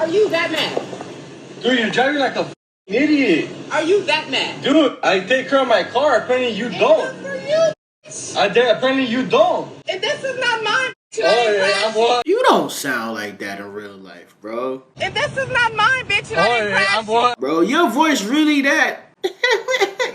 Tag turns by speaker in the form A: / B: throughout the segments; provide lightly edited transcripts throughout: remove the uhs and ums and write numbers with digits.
A: Are you that mad?
B: Dude, you're driving like a idiot.
A: Are you that mad?
B: Dude, I take care of my car. Apparently you don't.
A: Good for you.
B: Apparently you don't.
A: And this is not mine.
B: Oh, yeah, I'm what?
C: You don't sound like that in real life, bro.
A: And this is not mine, bitch. And I didn't crash.
B: What?
C: Bro, your voice really that?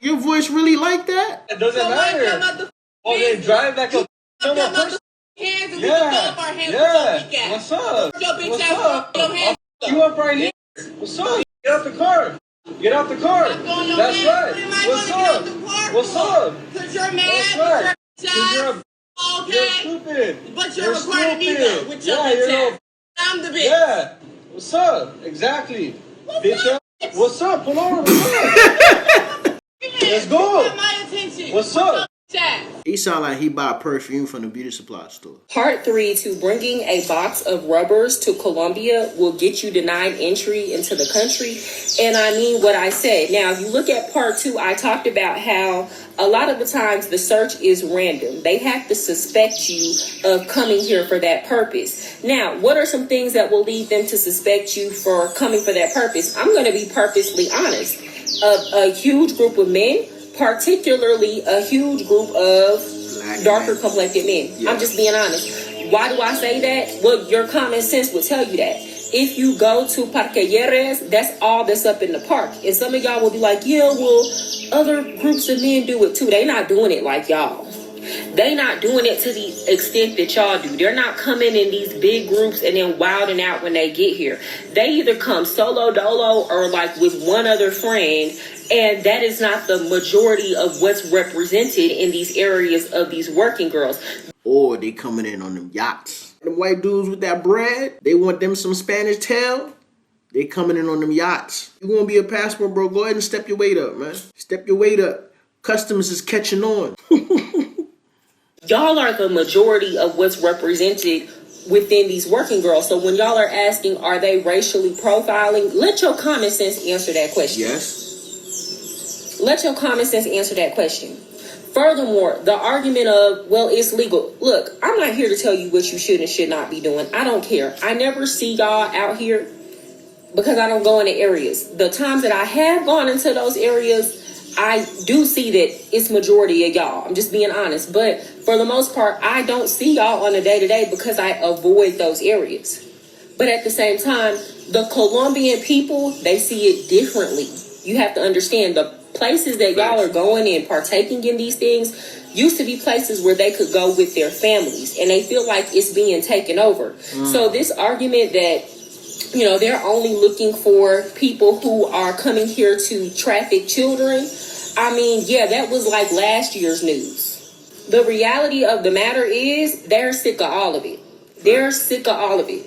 C: Your voice really like that?
B: It doesn't matter. Oh, they drive like a normal person.
A: Hands and we can throw up our hands with your weak ass.
B: What's up?
A: Your bitch
B: What's
A: ass
B: up?
A: your hands.
B: You up right here? What's up? Get out the car. Get out the car. That's right. What's up? What's up?
A: Because you're mad.
B: That's right.
A: You're
B: You're
A: okay.
B: stupid.
A: But you're recording me though with your bitch ass. I'm the bitch.
B: Yeah. What's up? Exactly. Bitch up. What's up? Pull over. What's up? Let's go.
A: My attention.
B: What's up?
C: He sound like he bought perfume from the beauty supply store.
D: Part 3 to bringing a box of rubbers to Colombia will get you denied entry into the country. And I mean what I said. Now, if you look at part 2, I talked about how a lot of the times the search is random. They have to suspect you of coming here for that purpose. Now, what are some things that will lead them to suspect you for coming for that purpose? I'm going to be purposely honest. A huge group of men, particularly a huge group of darker complected men. Yeah. I'm just being honest. Why do I say that? Well, your common sense would tell you that. If you go to Parqueyeres, that's all that's up in the park. And some of y'all will be like, yeah, well, other groups of men do it too. They not doing it like y'all. They not doing it to the extent that y'all do. They're not coming in these big groups and then wilding out when they get here. They either come solo dolo or like with one other friend. And that is not the majority of what's represented in these areas of these working girls.
C: Or they coming in on them yachts. Them white dudes with that bread, they want them some Spanish tail. They coming in on them yachts. You want to be a passport, bro? Go ahead and step your weight up, man. Step your weight up. Customs is catching on.
D: Y'all are the majority of what's represented within these working girls. So when y'all are asking, are they racially profiling? Let your common sense answer that question.
C: Yes.
D: Let your common sense answer that question. Furthermore, the argument of, well, it's legal. Look, I'm not here to tell you what you should and should not be doing. I don't care. I never see y'all out here because I don't go into areas. The times that I have gone into those areas, I do see that it's majority of y'all. I'm just being honest. But for the most part, I don't see y'all on a day-to-day because I avoid those areas. But at the same time, the Colombian people, they see it differently. You have to understand the places that y'all are going and partaking in these things used to be places where they could go with their families, and they feel like it's being taken over. So this argument that, you know, they're only looking for people who are coming here to traffic children, I mean, yeah, that was like last year's news. The reality of the matter is they're sick of all of it. They're sick of all of it.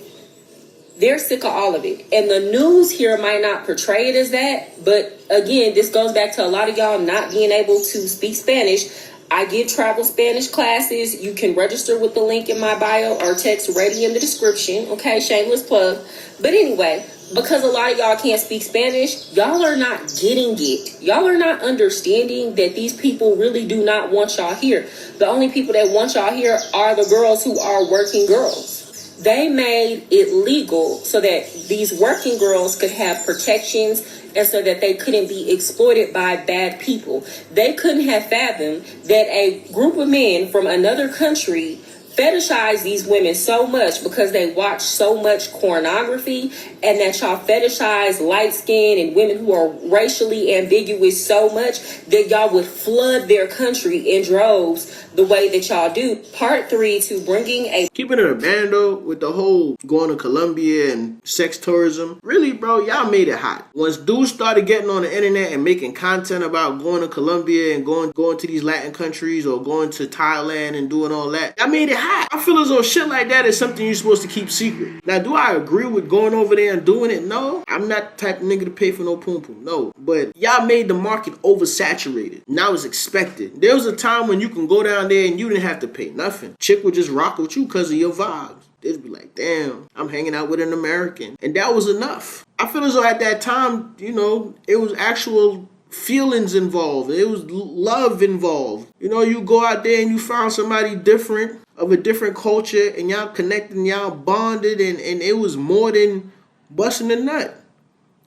D: They're sick of all of it. And the news here might not portray it as that. But again, this goes back to a lot of y'all not being able to speak Spanish. I give travel Spanish classes. You can register with the link in my bio or text ready in the description. Okay, shameless plug. But anyway, because a lot of y'all can't speak Spanish, y'all are not getting it. Y'all are not understanding that these people really do not want y'all here. The only people that want y'all here are the girls who are working girls. They made it legal so that these working girls could have protections and so that they couldn't be exploited by bad people. They couldn't have fathomed that a group of men from another country fetishize these women so much because they watch so much pornography, and that y'all fetishize light skin and women who are racially ambiguous so much that y'all would flood their country in droves the way that y'all do. Part 3 to bringing a...
C: Keeping it a band though, with the whole going to Colombia and sex tourism. Really, bro, y'all made it hot. Once dudes started getting on the internet and making content about going to Colombia and going to these Latin countries or going to Thailand and doing all that, y'all made it hot. I feel as though shit like that is something you're supposed to keep secret. Now, do I agree with going over there and doing it? No. I'm not the type of nigga to pay for no poom poom. No. But y'all made the market oversaturated. Now it's expected. There was a time when you can go down there and you didn't have to pay nothing. Chick would just rock with you because of your vibes. They'd be like, damn, I'm hanging out with an American. And that was enough. I feel as though at that time, you know, it was actual feelings involved. It was love involved. You know, you go out there and you found somebody different, of a different culture, and y'all connected and y'all bonded, and it was more than busting a nut.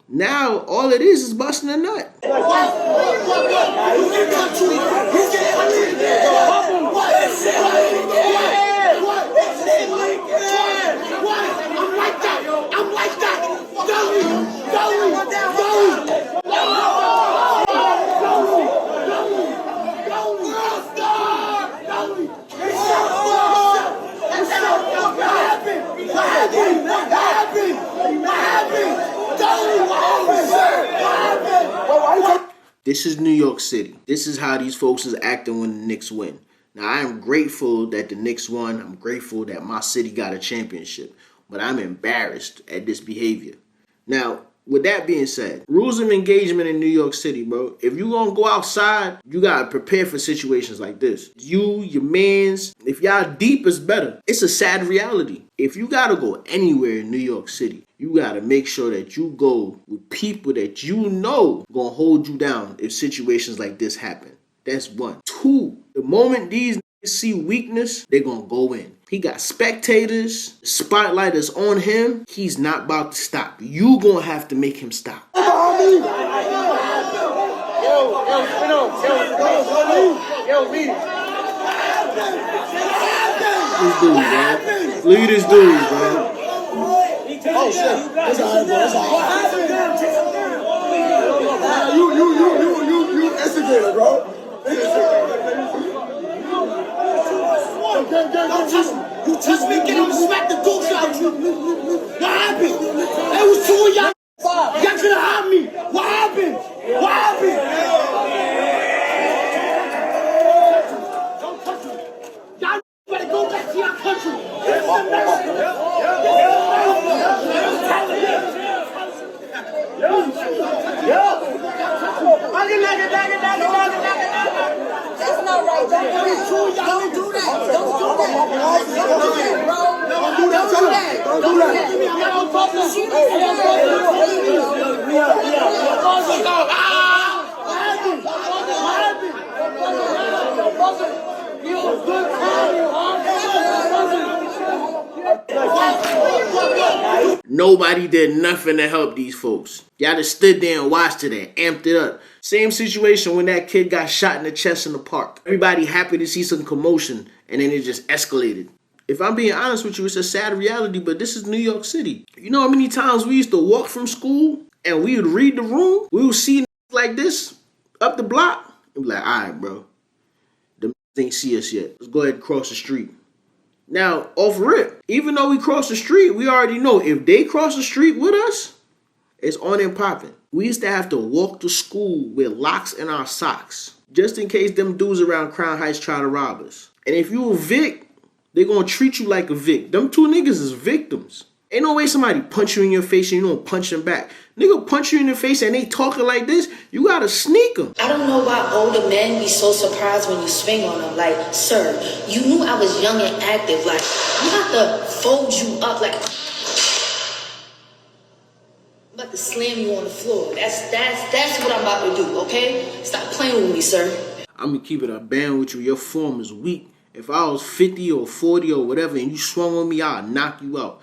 C: Now all it is busting a nut. This is New York City. This is how these folks is acting when the Knicks win. Now, I am grateful that the Knicks won. I'm grateful that my city got a championship. But I'm embarrassed at this behavior. Now, with that being said, rules of engagement in New York City, bro. If you gonna go outside, you gotta prepare for situations like this. You, your mans, if y'all deep, it's better. It's a sad reality. If you gotta go anywhere in New York City, you gotta make sure that you go with people that you know gonna hold you down if situations like this happen. That's one. Two, the moment these niggas see weakness, they gonna go in. He got spectators, the spotlight is on him. He's not about to stop. You gonna have to make him stop.
B: Yo, lead.
C: This dude, bro. Look at this dude, bro.
B: Oh shit. That's alright, bro. That's alright. You instigator, bro. Don't touch me. You touch me, get him to smack the dukes out you. What happened? It was two of y'all. Y'all could have had me. What happened? What happened? Don't touch me. Y'all better go back to your country.
A: That's not right. Don't do that. Don't do that, bro. Don't do that. Don't do that.
C: Nobody did nothing to help these folks. Y'all just stood there and watched it and amped it up. Same situation when that kid got shot in the chest in the park. Everybody happy to see some commotion, and then it just escalated. If I'm being honest with you, it's a sad reality, but this is New York City. You know how many times we used to walk from school and we would read the room? We would see like this up the block and be like, all right, bro, the ain't see us yet. Let's go ahead and cross the street. Now, off rip, even though we cross the street, we already know if they cross the street with us, it's on and popping. We used to have to walk to school with locks in our socks, just in case them dudes around Crown Heights try to rob us. And if you a Vic, they gonna treat you like a Vic. Them two niggas is victims. Ain't no way somebody punch you in your face and you don't punch them back. Nigga punch you in the face and they talking like this, you gotta sneak them.
E: I don't know why older men be so surprised when you swing on them. Like, sir, you knew I was young and active. Like, I'm about to fold you up. Like, I'm about to slam you on the floor. That's what I'm about to do, okay? Stop playing with me, sir.
C: I'm gonna keep it a band with you. Your form is weak. If I was 50 or 40 or whatever and you swung on me, I'll knock you out.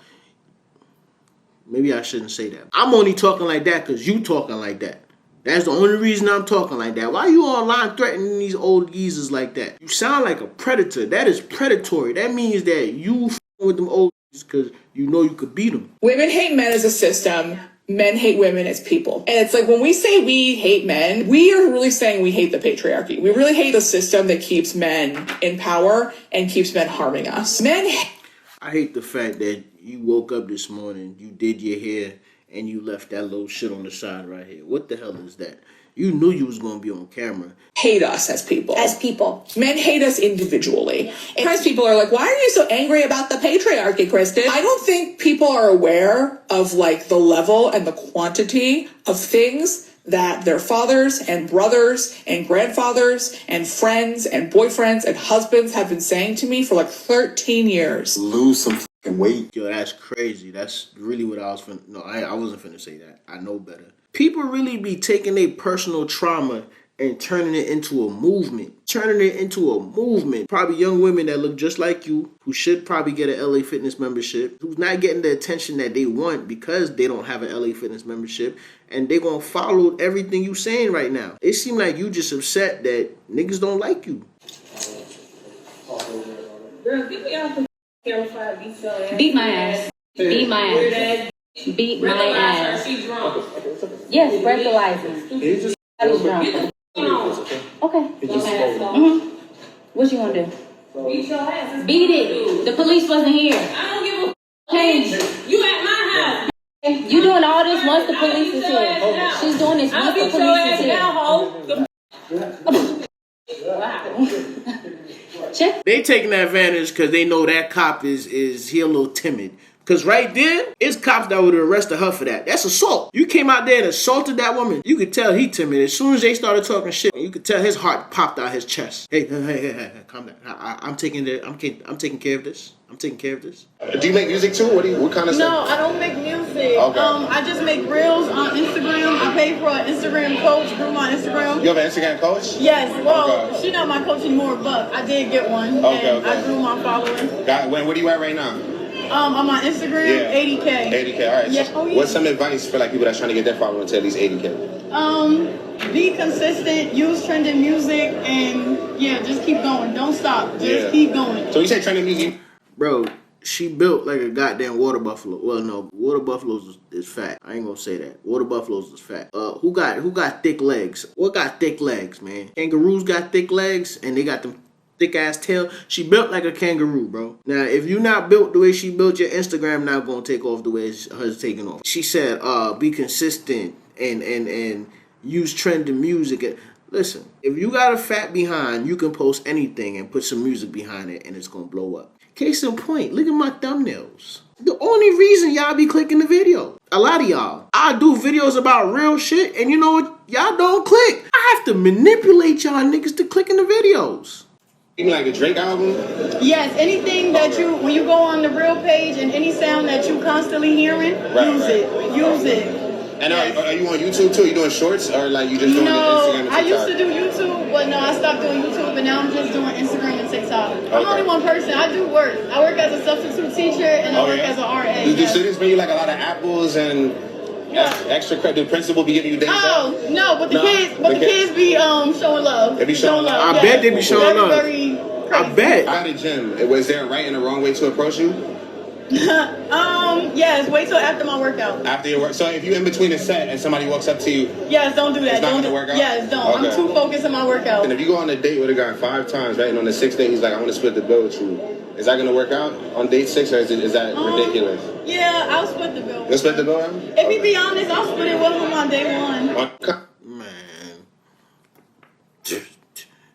C: Maybe I shouldn't say that. I'm only talking like that because you talking like that. That's the only reason I'm talking like that. Why you online threatening these old geezers like that? You sound like a predator. That is predatory. That means that you with them old geezers because you know you could beat them.
F: Women hate men as a system. Men hate women as people. And it's like when we say we hate men, we are really saying we hate the patriarchy. We really hate the system that keeps men in power and keeps men harming us.
C: I hate the fact that you woke up this morning, you did your hair, and you left that little shit on the side right here. What the hell is that? You knew you was going to be on camera.
F: Hate us as people.
E: As people.
F: Men hate us individually. Sometimes people are like, why are you so angry about the patriarchy, Kristen? I don't think people are aware of like the level and the quantity of things that their fathers and brothers and grandfathers and friends and boyfriends and husbands have been saying to me for like 13 years.
G: Lose some fucking weight.
C: Yo, that's crazy. That's really what I was finna... No, I wasn't finna say that. I know better. People really be taking their personal trauma and turning it into a movement. Probably young women that look just like you, who should probably get an LA Fitness membership, who's not getting the attention that they want because they don't have an LA Fitness membership, and they gonna follow everything you saying right now. It seems like you just upset that niggas don't like you.
D: Girl, get me out the camera.
G: Beat my ass. Beat my ass. Beat my ass.
D: She's drunk.
G: Yes, breathalyzer. She's drunk. Okay. Mm-hmm. What you gonna do?
D: Beat your ass.
G: Beat it. The police wasn't here.
D: I don't give a
G: Hey,
D: You at my house.
G: you doing all this once the police is here. She's doing this
D: I'll
G: once the
D: beat your
G: police
D: ass
G: is
D: here.
G: here. Check.
C: They taking advantage because they know that cop is he a little timid. Because right there, it's cops that would have arrested her for that. That's assault. You came out there and assaulted that woman. You could tell he timid. As soon as they started talking shit, you could tell his heart popped out his chest. Hey, calm down. I'm taking care of this.
H: Do you make music too? What kind of
A: No,
H: stuff?
A: I don't make music.
H: Okay.
A: I just make reels on Instagram. I pay for an Instagram coach through my Instagram.
H: You have an Instagram coach?
A: Yes, well,
H: Okay.
A: she's not my coach anymore, but I did get one.
H: Okay,
A: and
H: okay.
A: I grew my following.
H: Where are you at right now?
A: On my Instagram,
H: Yeah.
A: 80K.
H: 80K. All right.
A: Yeah.
H: So
A: Oh, yeah.
H: what's some advice for like people that's trying to get their following to at least 80K?
A: Be consistent, use trending music, and yeah, just keep going. Don't stop. Just keep going.
H: So you say trending music?
C: Bro, she built like a goddamn water buffalo. Well, no, water buffaloes is fat. I ain't gonna say that. Water buffaloes is fat. Who got thick legs? What got thick legs, man? Kangaroos got thick legs, and they got them thick ass tail. She built like a kangaroo, bro. Now, if you not built the way she built, your Instagram not gonna take off the way hers taking off. She said, be consistent and use trending music. Listen, if you got a fat behind, you can post anything and put some music behind it, and it's gonna blow up. Case in point, look at my thumbnails. The only reason y'all be clicking the video. A lot of y'all. I do videos about real shit, and you know what? Y'all don't click. I have to manipulate y'all niggas to click in the videos.
H: You mean like a Drake album?
A: Yes, anything that when you go on the real page and any sound that you constantly hearing, use it.
H: And are you on YouTube too? Are you doing shorts or like you just doing Instagram and TikTok?
A: I used to do YouTube, but no, I stopped doing YouTube, and now I'm just doing Instagram and TikTok. I'm only one person. I do work. I work as a substitute teacher, and I work as an RA.
H: Do students bring you like a lot of apples and extra credit? The principal be giving you days off?
A: Oh no, but the kids be showing love.
H: They be showing love.
C: I bet they be showing love.
A: Very crazy.
C: I bet.
H: At a gym, was there a right and a wrong way to approach you?
A: Yes, wait till after my workout.
H: After your work, so if you in between a set and somebody walks up to you,
A: yes, don't do that.
H: it's not
A: Don't
H: gonna work out?
A: Yes, don't.
H: Okay.
A: I'm too focused on my workout.
H: and if you go on a date with a guy 5 times, right, and on the 6th day he's like, I want to split the bill with you, is that gonna work out on date 6 or is that ridiculous?
A: Yeah, I'll split the bill.
H: You'll split the bill?
A: If you be honest, I'll split it with him on day 1.
C: Man.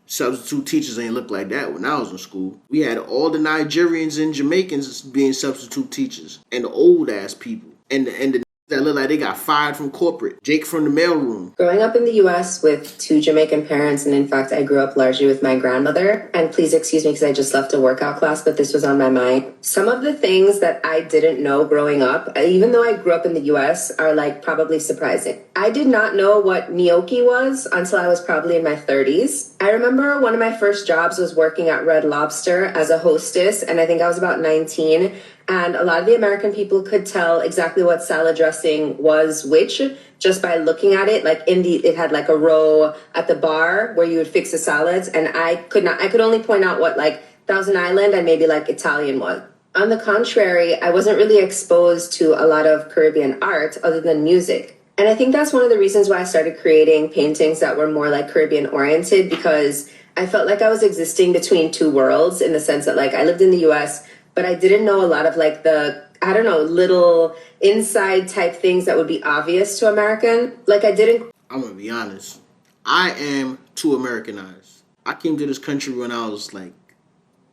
C: Substitute teachers ain't look like that when I was in school. We had all the Nigerians and Jamaicans being substitute teachers, and the old ass people, and the that look like they got fired from corporate. Jake from the mailroom.
I: Growing up in the U.S. with 2 Jamaican parents, and in fact, I grew up largely with my grandmother. And please excuse me because I just left a workout class, but this was on my mind. Some of the things that I didn't know growing up, even though I grew up in the U.S., are like probably surprising. I did not know what gnocchi was until I was probably in my 30s. I remember one of my first jobs was working at Red Lobster as a hostess, and I think I was about 19. And a lot of the American people could tell exactly what salad dressing was which just by looking at it. Like it had like a row at the bar where you would fix the salads. And I could only point out what like Thousand Island and maybe like Italian was. On the contrary, I wasn't really exposed to a lot of Caribbean art other than music. And I think that's one of the reasons why I started creating paintings that were more like Caribbean oriented, because I felt like I was existing between 2 worlds in the sense that like I lived in the US, but I didn't know a lot of like the, I don't know, little inside type things that would be obvious to American. Like I didn't.
C: I'm gonna be honest. I am too Americanized. I came to this country when I was like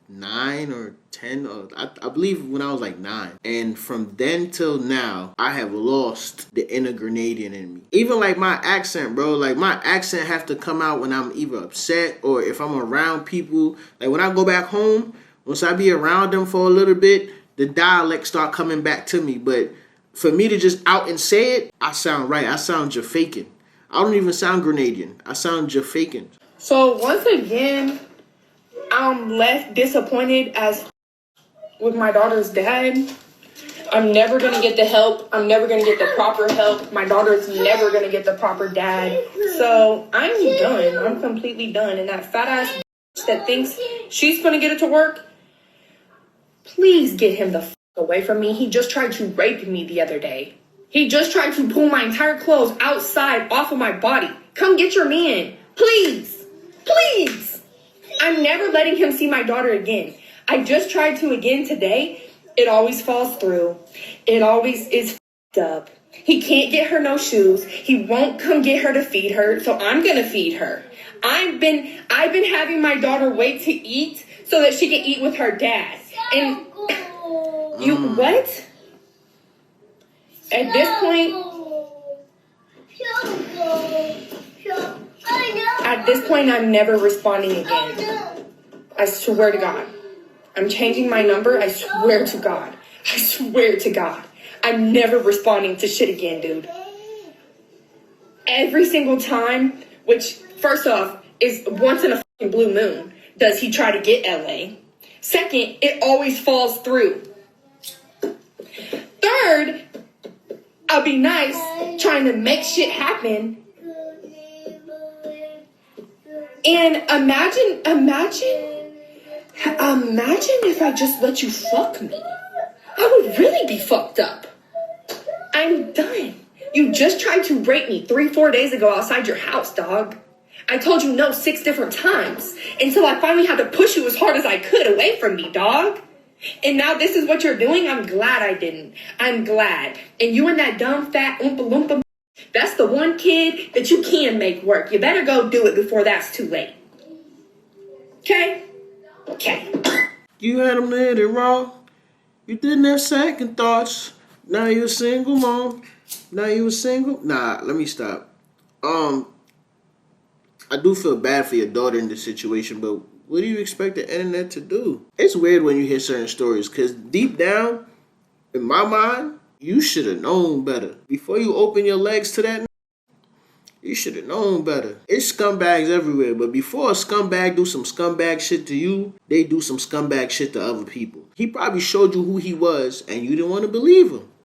C: 9 or 10. Or I believe when I was like 9. And from then till now, I have lost the inner Grenadian in me. Even like my accent, bro. Like my accent have to come out when I'm either upset or if I'm around people. Like when I go back home, once I be around them for a little bit, the dialect start coming back to me. But for me to just out and say it, I sound right. I sound Jamaican. I don't even sound Grenadian. I sound Jafakan.
F: So once again, I'm left disappointed as with my daughter's dad. I'm never going to get the help. I'm never going to get the proper help. My daughter's never going to get the proper dad. So I'm done. I'm completely done. And that fat ass bitch that thinks she's going to get it to work, please get him the f*** away from me. He just tried to rape me the other day. He just tried to pull my entire clothes outside off of my body. Come get your man. Please. Please. I'm never letting him see my daughter again. I just tried to again today. It always falls through. It always is f***ed up. He can't get her no shoes. He won't come get her to feed her, so I'm gonna feed her. I've been having my daughter wait to eat so that she can eat with her dad. And you what? At this point, I'm never responding again. I swear to God. I'm changing my number. I swear to God. I swear to God. I'm never responding to shit again, dude. Every single time, which, first off, is once in a fucking blue moon, does he try to get LA. Second, it always falls through. Third, I'll be nice trying to make shit happen. And imagine if I just let you fuck me. I would really be fucked up. I'm done. You just tried to rape me 3-4 days ago outside your house, dog. I told you no 6 different times until I finally had to push you as hard as I could away from me, dog. And now this is what you're doing? I'm glad I didn't. I'm glad. And you and that dumb fat oompa loompa, that's the one kid that you can make work. You better go do it before that's too late. Okay? Okay.
C: You had him hit it wrong. You didn't have second thoughts. Now you're single, mom. Now you a single? Nah, let me stop. I do feel bad for your daughter in this situation, but what do you expect the internet to do? It's weird when you hear certain stories, because deep down, in my mind, you should have known better. Before you open your legs to that, you should have known better. It's scumbags everywhere, but before a scumbag do some scumbag shit to you, they do some scumbag shit to other people. He probably showed you who he was, and you didn't want to believe him.